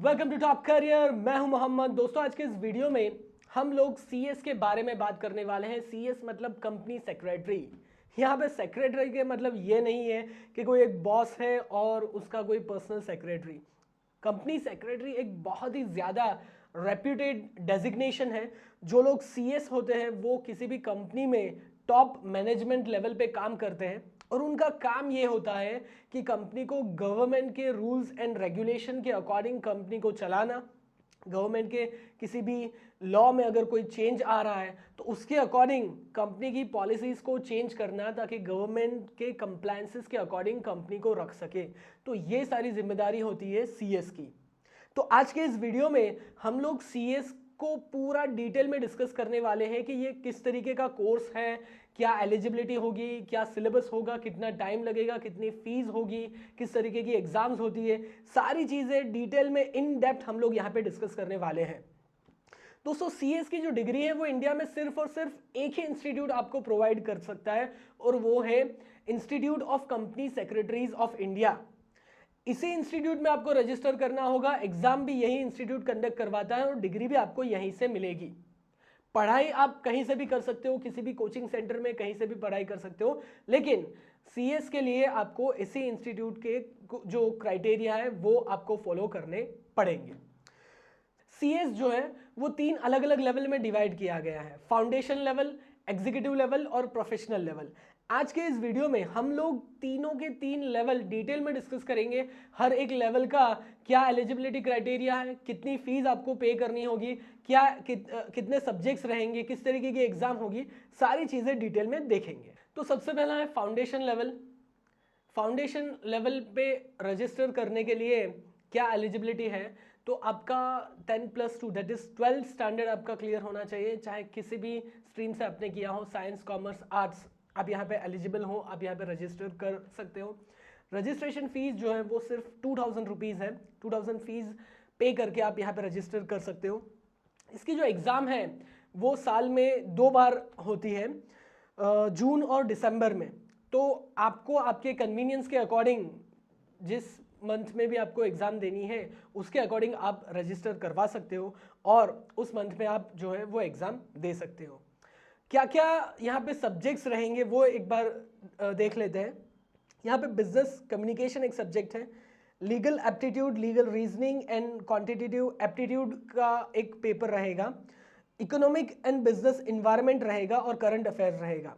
Welcome to top career. मैं हूं मोहम्मद। दोस्तों, आज के इस वीडियो में हम लोग सीएस के बारे में बात करने वाले हैं। सीएस मतलब कंपनी सेक्रेटरी। यहाँ पे सेक्रेटरी के मतलब ये नहीं है कि कोई एक बॉस है और उसका कोई पर्सनल सेक्रेटरी। कंपनी सेक्रेटरी एक बहुत ही ज़्यादा रेप्यूटेड डेजिग्नेशन है। जो लोग सीएस होते हैं वो किसी भी कंपनी में टॉप मैनेजमेंट लेवल पे काम करते हैं और उनका काम ये होता है कि कंपनी को गवर्नमेंट के रूल्स एंड रेगुलेशन के अकॉर्डिंग कंपनी को चलाना। गवर्नमेंट के किसी भी लॉ में अगर कोई चेंज आ रहा है तो उसके अकॉर्डिंग कंपनी की पॉलिसीज़ को चेंज करना ताकि गवर्नमेंट के कंप्लायंसेस के अकॉर्डिंग कंपनी को रख सके। तो ये सारी जिम्मेदारी होती है सीएस की। तो आज के इस वीडियो में हम लोग सीएस को पूरा डिटेल में डिस्कस करने वाले हैं कि ये किस तरीके का कोर्स है, क्या एलिजिबिलिटी होगी, क्या सिलेबस होगा, कितना टाइम लगेगा, कितनी फीस होगी, किस तरीके की एग्जाम्स होती है। सारी चीज़ें डिटेल में इन डेप्थ हम लोग यहाँ पे डिस्कस करने वाले हैं। दोस्तों, सीएस की जो डिग्री है वो इंडिया में सिर्फ और सिर्फ एक ही इंस्टीट्यूट आपको प्रोवाइड कर सकता है और वो है institute of company secretaries of India. इसी इंस्टीट्यूट में आपको रजिस्टर करना होगा। एग्जाम भी यही इंस्टीट्यूट कंडक्ट करवाता है और डिग्री भी आपको यहीं से मिलेगी। पढ़ाई आप कहीं से भी कर सकते हो, किसी भी कोचिंग सेंटर में कहीं से भी पढ़ाई कर सकते हो, लेकिन सीएस के लिए आपको इसी इंस्टीट्यूट के जो क्राइटेरिया है वो आपको फॉलो करने पड़ेंगे। सीएस जो है वो 3 अलग अलग लेवल में डिवाइड किया गया है: फाउंडेशन लेवल, एग्जीक्यूटिव लेवल और प्रोफेशनल लेवल। आज के इस वीडियो में हम लोग तीनों के 3 लेवल डिटेल में डिस्कस करेंगे। हर एक लेवल का क्या एलिजिबिलिटी क्राइटेरिया है, कितनी फीस आपको पे करनी होगी, कितने सब्जेक्ट्स रहेंगे, किस तरीके की एग्जाम होगी, सारी चीज़ें डिटेल में देखेंगे। तो सबसे पहला है फाउंडेशन लेवल। फाउंडेशन लेवल पे रजिस्टर करने के लिए क्या एलिजिबिलिटी है? तो आपका 10+2 दैट इज 12 स्टैंडर्ड आपका क्लियर होना चाहिए। चाहे किसी भी स्ट्रीम से आपने किया हो, साइंस, कॉमर्स, आर्ट्स, आप यहाँ पे एलिजिबल हो, आप यहाँ पे रजिस्टर कर सकते हो। रजिस्ट्रेशन फीस जो है वो सिर्फ 2000 रुपीज़ है। 2000 फीस पे करके आप यहाँ पे रजिस्टर कर सकते हो। इसकी जो एग्ज़ाम है वो साल में 2 बार होती है, जून और दिसंबर में। तो आपको आपके कन्वीनियंस के अकॉर्डिंग जिस मंथ में भी आपको एग्ज़ाम देनी है उसके अकॉर्डिंग आप रजिस्टर करवा सकते हो और उस मंथ में आप जो है वो एग्ज़ाम दे सकते हो। क्या क्या यहाँ पे सब्जेक्ट्स रहेंगे वो एक बार देख लेते हैं। यहाँ पे बिजनेस कम्युनिकेशन एक सब्जेक्ट है, legal aptitude, legal reasoning and quantitative aptitude का एक पेपर रहेगा, इकोनॉमिक एंड बिजनेस इन्वायरमेंट रहेगा और करंट अफेयर्स रहेगा।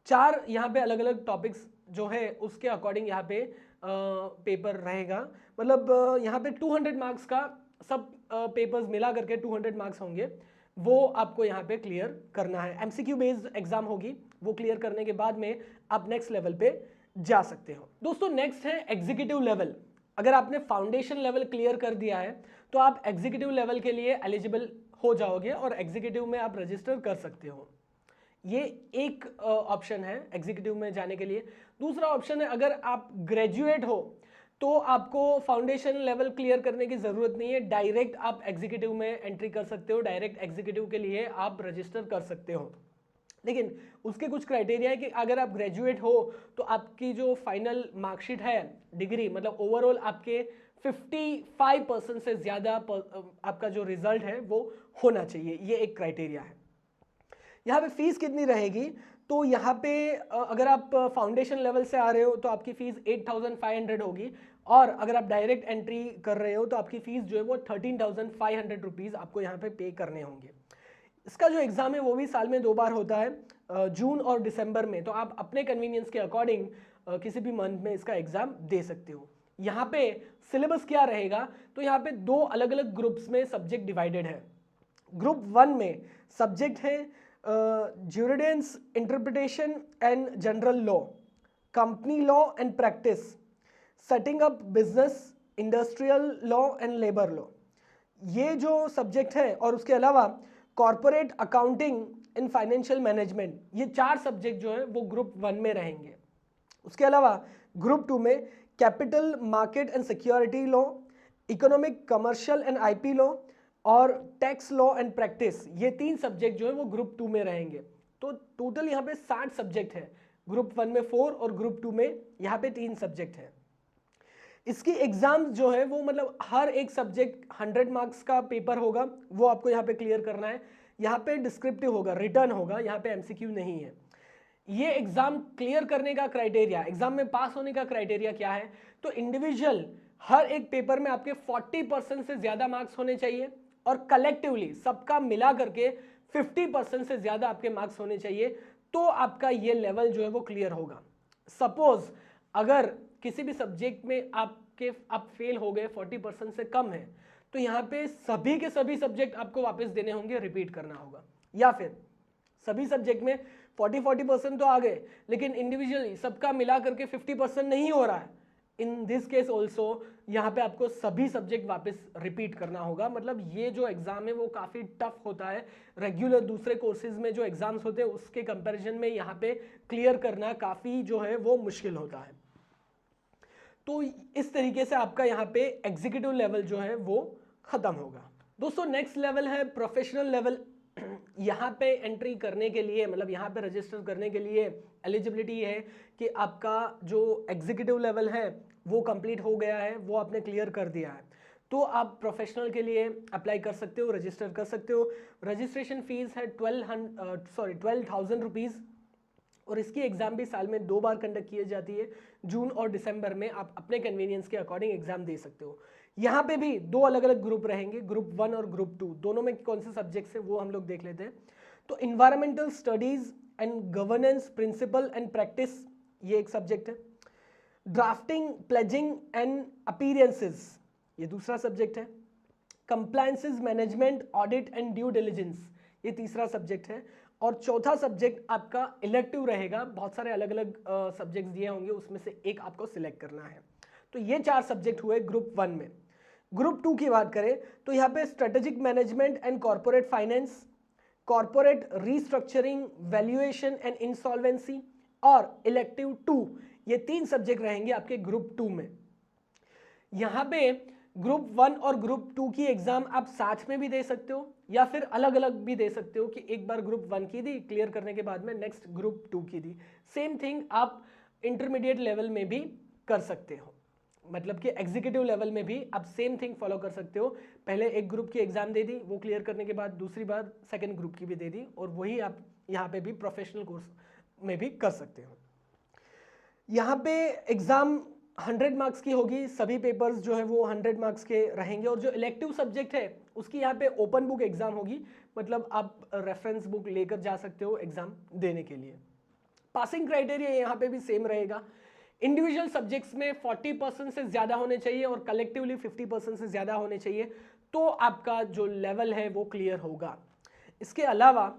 4 यहाँ पे अलग अलग टॉपिक्स जो है उसके अकॉर्डिंग यहाँ पे पेपर रहेगा। मतलब यहाँ पे 200 मार्क्स का सब पेपर्स मिला करके 200 मार्क्स होंगे, वो आपको यहाँ पे क्लियर करना है। एमसीक्यू बेस्ड एग्जाम होगी, वो क्लियर करने के बाद में आप नेक्स्ट लेवल पे जा सकते हो। दोस्तों, नेक्स्ट है एग्जीक्यूटिव लेवल। अगर आपने फाउंडेशन लेवल क्लियर कर दिया है तो आप एग्जीक्यूटिव लेवल के लिए एलिजिबल हो जाओगे और एग्जीक्यूटिव में आप रजिस्टर कर सकते हो। ये एक ऑप्शन है एग्जीक्यूटिव में जाने के लिए। दूसरा ऑप्शन है, अगर आप ग्रेजुएट हो तो आपको फाउंडेशन लेवल क्लियर करने की ज़रूरत नहीं है, डायरेक्ट आप एग्जीक्यूटिव में एंट्री कर सकते हो, डायरेक्ट एग्जीक्यूटिव के लिए आप रजिस्टर कर सकते हो। लेकिन उसके कुछ क्राइटेरिया है कि अगर आप ग्रेजुएट हो तो आपकी जो फाइनल मार्कशीट है, डिग्री मतलब ओवरऑल आपके 55% से ज़्यादा आपका जो रिजल्ट है वो होना चाहिए। ये एक क्राइटेरिया है। यहाँ पे फीस कितनी रहेगी? तो यहाँ पे अगर आप फाउंडेशन लेवल से आ रहे हो तो आपकी फ़ीस 8500 होगी और अगर आप डायरेक्ट एंट्री कर रहे हो तो आपकी फ़ीस जो है वो 13500 रुपीज़ आपको यहाँ पे करने होंगे। इसका जो एग्ज़ाम है वो भी साल में 2 बार होता है, जून और दिसंबर में। तो आप अपने कन्वीनियंस के अकॉर्डिंग किसी भी मंथ में इसका एग्ज़ाम दे सकते हो। यहाँ पे सिलेबस क्या रहेगा? तो यहाँ पे 2 अलग अलग ग्रुप्स में सब्जेक्ट डिवाइडेड है। ग्रुप 1 में सब्जेक्ट है jurisprudence, interpretation and general law, company law and practice, setting up business, industrial law and labor law। ये जो सब्जेक्ट है और उसके अलावा corporate accounting and financial management, ये 4 सब्जेक्ट जो है वो ग्रुप 1 में रहेंगे। उसके अलावा ग्रुप 2 में capital market and security law, economic, commercial and IP law और टैक्स लॉ एंड प्रैक्टिस, ये 3 सब्जेक्ट जो है वो ग्रुप 2 में रहेंगे। तो टोटल यहाँ पे 60 सब्जेक्ट है। ग्रुप 1 में 4 और ग्रुप 2 में यहाँ पे 3 सब्जेक्ट है। इसकी एग्जाम जो है वो मतलब हर एक सब्जेक्ट 100 मार्क्स का पेपर होगा, वो आपको यहाँ पे क्लियर करना है। यहाँ पे डिस्क्रिप्टिव होगा, रिटर्न होगा, यहाँ पे एमसीक्यू नहीं है। ये एग्जाम क्लियर करने का क्राइटेरिया, एग्जाम में पास होने का क्राइटेरिया क्या है? तो इंडिविजुअल हर एक पेपर में आपके 40% से ज्यादा मार्क्स होने चाहिए और कलेक्टिवली सबका मिला करके 50% से ज्यादा आपके मार्क्स होने चाहिए, तो आपका ये लेवल जो है वो क्लियर होगा। सपोज अगर किसी भी सब्जेक्ट में आप फेल हो गए, 40% से कम है, तो यहाँ पे सभी के सभी सब्जेक्ट आपको वापस देने होंगे, रिपीट करना होगा। या फिर सभी सब्जेक्ट में 40% तो आ गए, लेकिन इंडिविजुअली सबका मिला करके 50% नहीं हो रहा है, इन दिस केस ऑल्सो यहाँ पे आपको सभी सब्जेक्ट वापस रिपीट करना होगा। मतलब ये जो एग्जाम है वो काफ़ी टफ होता है, रेगुलर दूसरे कोर्सेज में जो एग्जाम्स होते हैं उसके कंपैरिजन में यहाँ पे क्लियर करना काफ़ी जो है वो मुश्किल होता है। तो इस तरीके से आपका यहाँ पे एग्जीक्यूटिव लेवल जो है वो खत्म होगा। दोस्तों नेक्स्ट लेवल है प्रोफेशनल लेवल। यहाँ पे एंट्री करने के लिए, मतलब यहाँ पे रजिस्टर करने के लिए एलिजिबिलिटी है कि आपका जो एग्जीक्यूटिव लेवल है वो कंप्लीट हो गया है, वो आपने क्लियर कर दिया है, तो आप प्रोफेशनल के लिए अप्लाई कर सकते हो, रजिस्टर कर सकते हो। रजिस्ट्रेशन फीस है 12,000 रुपीज़ और इसकी एग्ज़ाम भी साल में 2 बार कंडक्ट की जाती है, जून और दिसंबर में। आप अपने कन्वीनियंस के अकॉर्डिंग एग्जाम दे सकते हो। यहाँ पे भी 2 अलग अलग ग्रुप रहेंगे, ग्रुप 1 और ग्रुप 2। दोनों में कौन से सब्जेक्ट्स हैं वो हम लोग देख लेते हैं। तो environmental studies and governance principle and practice, ये एक सब्जेक्ट है। ड्राफ्टिंग, प्लेजिंग एंड अपीयरेंसेस, ये दूसरा सब्जेक्ट है। Compliances management, audit and due diligence, ये तीसरा सब्जेक्ट है। और चौथा सब्जेक्ट आपका इलेक्टिव रहेगा, बहुत सारे अलग अलग सब्जेक्ट्स दिए होंगे, उसमें से एक आपको सिलेक्ट करना है। तो ये 4 सब्जेक्ट हुए ग्रुप 1 में। ग्रुप 2 की बात करें तो यहाँ पे strategic management and corporate finance, corporate restructuring, valuation and insolvency और इलेक्टिव 2, ये 3 सब्जेक्ट रहेंगे आपके ग्रुप 2 में। यहाँ पे ग्रुप 1 और ग्रुप 2 की एग्जाम आप साथ में भी दे सकते हो या फिर अलग अलग भी दे सकते हो कि एक बार ग्रुप 1 की दी, क्लियर करने के बाद में नेक्स्ट ग्रुप 2 की दी। सेम थिंग आप इंटरमीडिएट लेवल में भी कर सकते हो, मतलब कि एग्जीक्यूटिव लेवल में भी आप सेम थिंग फॉलो कर सकते हो। पहले एक ग्रुप की एग्जाम दे दी, वो क्लियर करने के बाद दूसरी बार सेकंड ग्रुप की भी दे दी, और वही आप यहाँ पे भी प्रोफेशनल कोर्स में भी कर सकते हो। यहाँ पे एग्जाम 100 मार्क्स की होगी, सभी पेपर्स जो है वो 100 मार्क्स के रहेंगे। और जो इलेक्टिव सब्जेक्ट है उसकी यहाँ पे ओपन बुक एग्जाम होगी, मतलब आप रेफरेंस बुक लेकर जा सकते हो एग्जाम देने के लिए। पासिंग क्राइटेरिया यहाँ पे भी सेम रहेगा। इंडिविजुअल सब्जेक्ट्स में 40% से ज़्यादा होने चाहिए और कलेक्टिवली 50% से ज़्यादा होने चाहिए, तो आपका जो लेवल है वो क्लियर होगा। इसके अलावा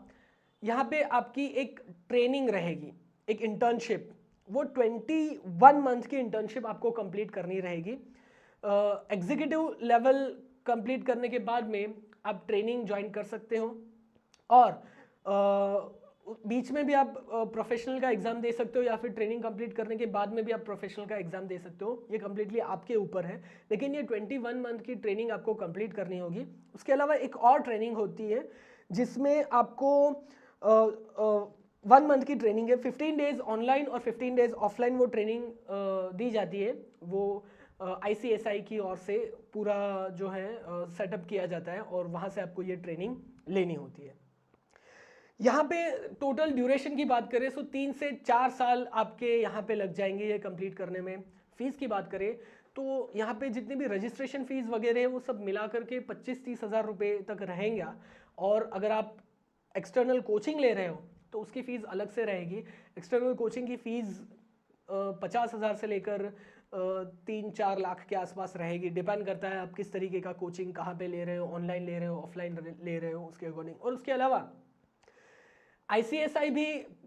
यहाँ पे आपकी एक ट्रेनिंग रहेगी, एक इंटर्नशिप, वो 21 मंथ की इंटर्नशिप आपको कंप्लीट करनी रहेगी। एग्जीक्यूटिव लेवल कंप्लीट करने के बाद में आप ट्रेनिंग ज्वाइन कर सकते हो, और बीच में भी आप प्रोफेशनल का एग्जाम दे सकते हो, या फिर ट्रेनिंग कंप्लीट करने के बाद में भी आप प्रोफेशनल का एग्जाम दे सकते हो। ये कंप्लीटली आपके ऊपर है, लेकिन ये 21 मंथ की ट्रेनिंग आपको कंप्लीट करनी होगी। उसके अलावा एक और ट्रेनिंग होती है जिसमें आपको 1 मंथ की ट्रेनिंग है, 15 डेज ऑनलाइन और 15 डेज ऑफलाइन वो ट्रेनिंग दी जाती है। वो ICSI की ओर से पूरा जो है सेटअप किया जाता है और वहाँ से आपको ये ट्रेनिंग लेनी होती है। यहाँ पे टोटल ड्यूरेशन की बात करें तो 3 से 4 साल आपके यहाँ पे लग जाएंगे ये कंप्लीट करने में। फीस की बात करें तो यहाँ पे जितनी भी रजिस्ट्रेशन फीस वगैरह है वो सब मिला करके 25-30 हज़ार रुपये तक रहेंगे। और अगर आप एक्सटर्नल कोचिंग ले रहे हो तो उसकी फ़ीस अलग से रहेगी। एक्सटर्नल कोचिंग की फ़ीस 50 हज़ार से लेकर 3-4 लाख के आसपास रहेगी, डिपेंड करता है आप किस तरीके का कोचिंग कहाँ पे ले रहे हो, ऑनलाइन ले रहे हो, ऑफलाइन ले रहे हो, उसके अकॉर्डिंग। और उसके अलावा ICSI भी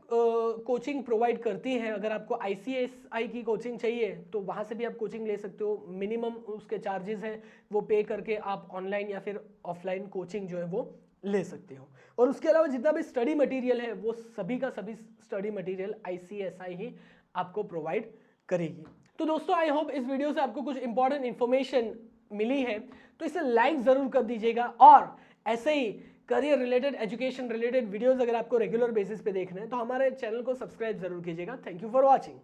कोचिंग प्रोवाइड करती है। अगर आपको ICSI की कोचिंग चाहिए तो वहाँ से भी आप कोचिंग ले सकते हो। मिनिमम उसके चार्जेस हैं, वो पे करके आप ऑनलाइन या फिर ऑफलाइन कोचिंग जो है वो ले सकते हो। और उसके अलावा जितना भी स्टडी मटेरियल है वो सभी का सभी स्टडी मटेरियल ICSI ही आपको प्रोवाइड करेगी। तो दोस्तों आई होप इस वीडियो से आपको कुछ इंपॉर्टेंट इन्फॉर्मेशन मिली है, तो इसे लाइक ज़रूर कर दीजिएगा। और ऐसे ही career related, education related videos अगर आपको रेगुलर बेसिस पे देखना है तो हमारे चैनल को सब्सक्राइब जरूर कीजिएगा। Thank you for watching.